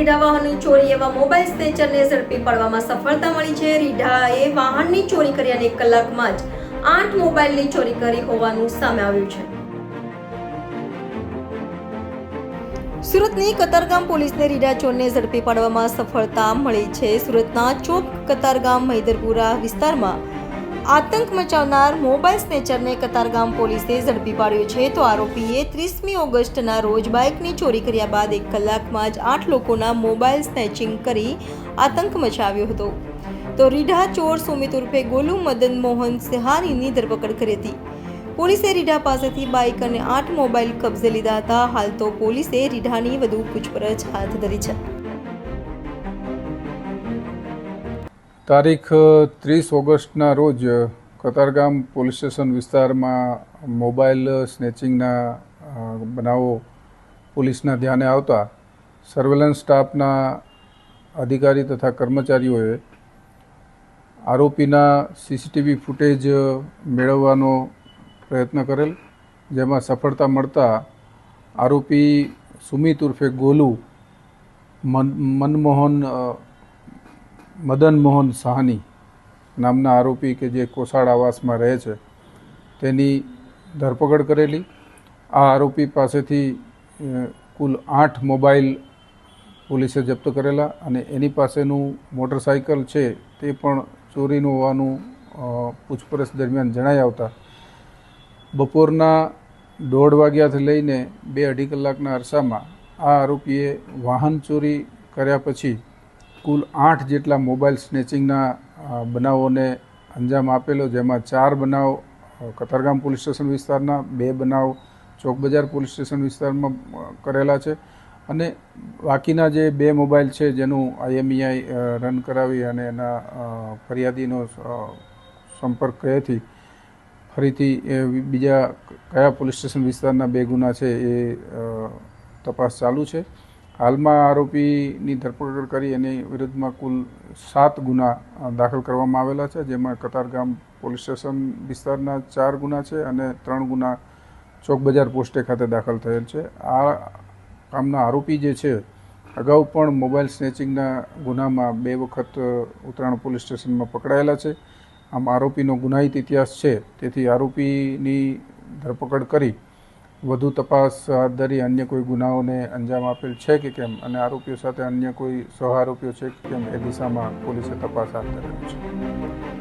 રીઢા વાહનની ચોરી એવા મોબાઈલ સ્નેચરને ઝડપી પાડવામાં સફળતા મળી છે। રીઢાએ વાહનની ચોરી કરી અને 1 કલાકમાં જ 8 મોબાઈલની ચોરી કરી હોવાનું સામે આવ્યું છે। સુરતની કતારગામ પોલીસને રીઢા ચોરને ઝડપી પાડવામાં સફળતા મળી છે। સુરતના ચોક કતારગામ મૈદરપુરા વિસ્તારમાં આતંક મચાવનાર મોબાઈલ સ્નેચરને કતારગામ પોલીસે ઝડપી પાડ્યો છે। તો આરોપીએ 30મી ઓગસ્ટના રોજ બાઇકની ચોરી કર્યા બાદ 1 કલાકમાં જ 8 લોકોના મોબાઈલ સ્નેચિંગ કરી આતંક મચાવ્યો હતો। તો રીઢા ચોર સુમિત ઉર્ફે ગોલુ મદન મોહન સિહારીની ધરપકડ કરી હતી। પોલીસે રીઢા પાસેથી બાઇક અને 8 મોબાઈલ કબજે લીધા હતા। હાલ તો પોલીસે રીઢાની વધુ પૂછપરછ હાથ ધરી છે। તારીખ 30 ઓગસ્ટના રોજ કતારગામ પોલીસ સ્ટેશન વિસ્તારમાં મોબાઈલ સ્નેચિંગના બનાવો પોલીસના ધ્યાને આવતા સર્વેલન્સ સ્ટાફના અધિકારી તથા કર્મચારીઓએ આરોપીના સીસીટીવી ફૂટેજ મેળવવાનો પ્રયત્ન કરેલ, જેમાં સફળતા મળતા આરોપી સુમિત ઉર્ફે ગોલુ મદન મોહન સાહની નામના આરોપી કે જે કોસાડ આવાસમાં રહે છે તેની ધરપકડ કરેલી। આ આરોપી પાસેથી કુલ 8 મોબાઈલ પોલીસે જપ્ત કરેલા અને એની પાસેનું મોટરસાઇકલ છે તે પણ ચોરીનું હોવાનું પૂછપરછ દરમિયાન જણાઈ આવતા બપોરના 1:30 વાગ્યાથી લઈને 2-2.5 કલાકના અરસામાં આ આરોપીએ વાહન ચોરી કર્યા પછી કુલ 8 જેટલા મોબાઈલ સ્નેચિંગના બનાવોને અંજામ આપેલો, જેમાં 4 બનાવ કતારગામ પોલીસ સ્ટેશન વિસ્તારના, 2 બનાવ ચોક બજાર પોલીસ સ્ટેશન વિસ્તારમાં કરેલા છે અને બાકીના જે 2 મોબાઈલ છે જેનું IMEI રન કરાવી અને એના ફરિયાદીનો સંપર્ક કયાથી ફરીથી બીજા કયા પોલીસ સ્ટેશન વિસ્તારના 2 ગુના છે એ તપાસ ચાલુ છે। હાલમાં આરોપીની ધરપકડ કરી એની વિરુદ્ધમાં કુલ 7 ગુના દાખલ કરવામાં આવેલા છે, જેમાં કતારગામ પોલીસ સ્ટેશન વિસ્તારના 4 ગુના છે અને 3 ગુના ચોક બજાર પોસ્ટે ખાતે દાખલ થયેલ છે। આ કામના આરોપી જે છે અગાઉ પણ મોબાઈલ સ્નેચિંગના ગુનામાં 2 વખત ઉત્તરાયણ પોલીસ સ્ટેશનમાં પકડાયેલા છે। આમ આરોપીનો ગુનાહિત ઇતિહાસ છે, તેથી આરોપીની ધરપકડ કરી વધુ તપાસ હાથ ધરી અન્ય કોઈ ગુનાઓને અંજામ આપેલ છે કે કેમ અને આરોપીઓ સાથે અન્ય કોઈ સહ આરોપીઓ છે કે કેમ એ દિશામાં પોલીસે તપાસ હાથ ધરેલી છે।